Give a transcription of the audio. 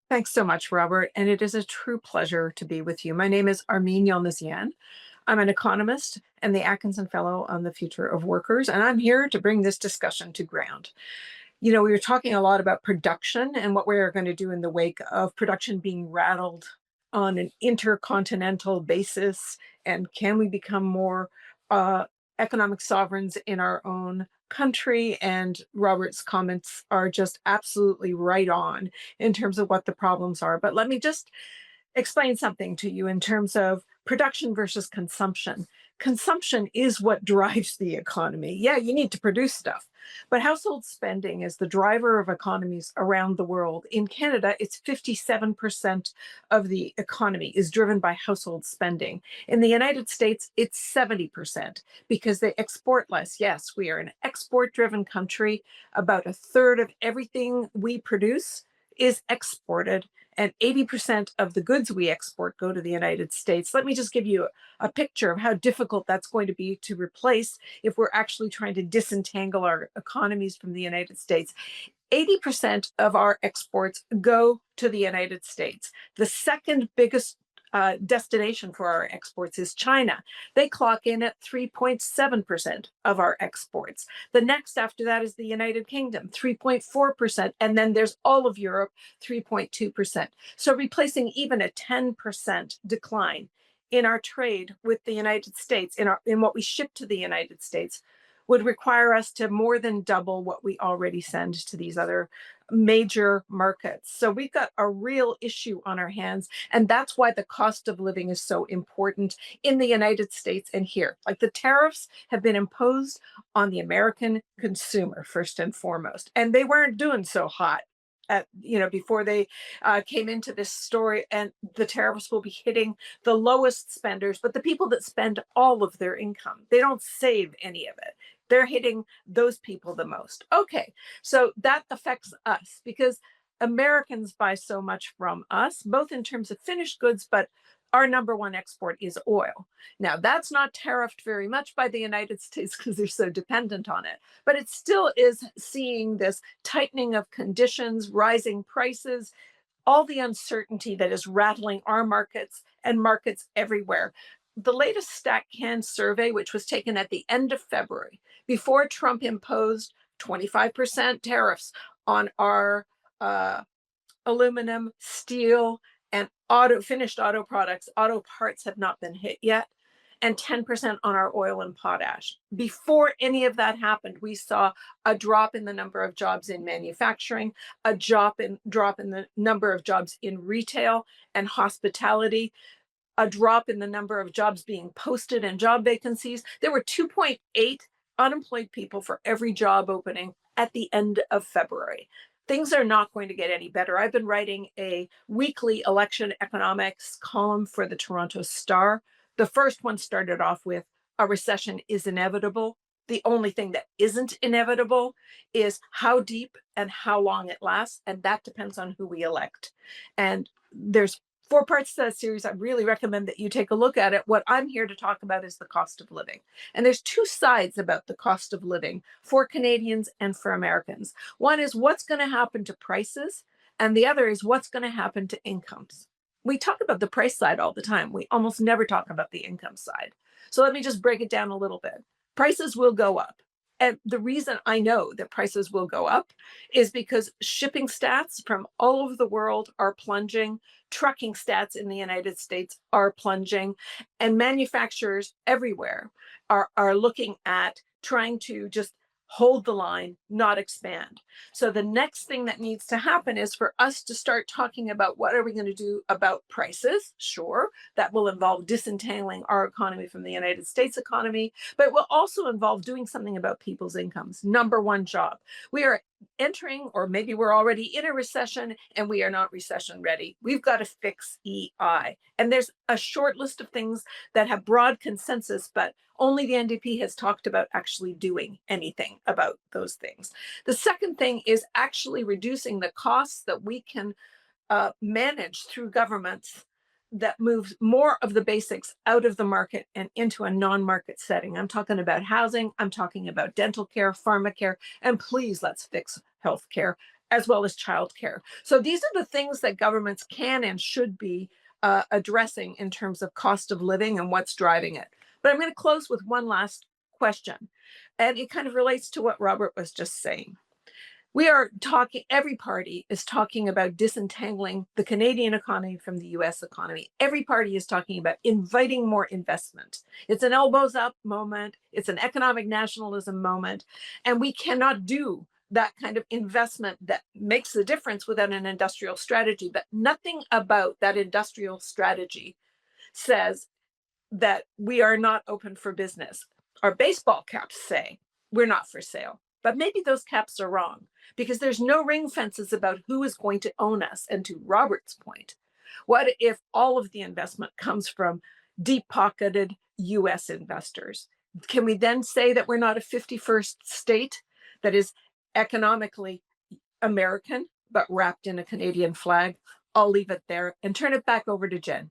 Thanks so much, Robert. And it is a true pleasure to be with you. My name is Armine Yalnizyan. I'm an economist and the Atkinson Fellow on the Future of Workers, and I'm here to bring this discussion to ground. We were talking a lot about production and what we're going to do in the wake of production being rattled on an intercontinental basis. And can we become more economic sovereigns in our own country? And Robert's comments are just absolutely right on in terms of what the problems are. But let me just explain something to you in terms of production versus consumption. Consumption is what drives the economy. Yeah, you need to produce stuff, but household spending is the driver of economies around the world. In Canada, it's 57% of the economy is driven by household spending. In the United States, it's 70% because they export less. Yes, we are an export-driven country. About a third of everything we produce is exported, and 80% of the goods we export go to the United States. Let me just give you a picture of how difficult that's going to be to replace if we're actually trying to disentangle our economies from the United States. 80% of our exports go to the United States. The second biggest destination for our exports is China. They clock in at 3.7% of our exports. The next after that is the United Kingdom, 3.4%. And then there's all of Europe, 3.2%. So replacing even a 10% decline in our trade with the United States, in what we ship to the United States, would require us to more than double what we already send to these other major markets. So we've got a real issue on our hands. And that's why the cost of living is so important in the United States and here. Like, the tariffs have been imposed on the American consumer, first and foremost. And they weren't doing so hot before they came into this story. And the tariffs will be hitting the lowest spenders, but the people that spend all of their income, they don't save any of it. They're hitting those people the most. Okay, so that affects us because Americans buy so much from us, both in terms of finished goods, but our number one export is oil. Now, that's not tariffed very much by the United States because they're so dependent on it, but it still is seeing this tightening of conditions, rising prices, all the uncertainty that is rattling our markets and markets everywhere. The latest StatCan survey, which was taken at the end of February, before Trump imposed 25% tariffs on our aluminum, steel, and finished auto products. Auto parts have not been hit yet, and 10% on our oil and potash. Before any of that happened, we saw a drop in the number of jobs in manufacturing, a drop in the number of jobs in retail and hospitality, a drop in the number of jobs being posted and job vacancies. There were 2.8 unemployed people for every job opening at the end of February. Things are not going to get any better. I've been writing a weekly election economics column for the Toronto Star. The first one started off with, "A recession is inevitable. The only thing that isn't inevitable is how deep and how long it lasts, and that depends on who we elect." And there's 4 parts to that series. I really recommend that you take a look at it. What I'm here to talk about is the cost of living. And there's two sides about the cost of living for Canadians and for Americans. One is what's going to happen to prices, and the other is what's going to happen to incomes. We talk about the price side all the time. We almost never talk about the income side. So let me just break it down a little bit. Prices will go up. And the reason I know that prices will go up is because shipping stats from all over the world are plunging, trucking stats in the United States are plunging, and manufacturers everywhere are looking at trying to just hold the line, not expand. So the next thing that needs to happen is for us to start talking about what are we going to do about prices. Sure, that will involve disentangling our economy from the United States economy, but it will also involve doing something about people's incomes. Number one job. We are entering, or maybe we're already in a recession, and we are not recession ready. We've got to fix EI. And there's a short list of things that have broad consensus, but only the NDP has talked about actually doing anything about those things. The second thing is actually reducing the costs that we can manage through governments that moves more of the basics out of the market and into a non-market setting. I'm talking about housing, I'm talking about dental care, pharmacare, and please let's fix healthcare. as well as childcare. So these are the things that governments can and should be addressing in terms of cost of living and what's driving it. But I'm going to close with one last question, and it kind of relates to what Robert was just saying. We are talking, every party is talking about disentangling the Canadian economy from the US economy. Every party is talking about inviting more investment. It's an elbows up moment, it's an economic nationalism moment, and we cannot do that kind of investment that makes the difference without an industrial strategy. But nothing about that industrial strategy says that we are not open for business. Our baseball caps say we're not for sale, but maybe those caps are wrong because there's no ring fences about who is going to own us. And to Robert's point, what if all of the investment comes from deep pocketed US investors? Can we then say that we're not a 51st state that is economically American, but wrapped in a Canadian flag? I'll leave it there and turn it back over to Jen.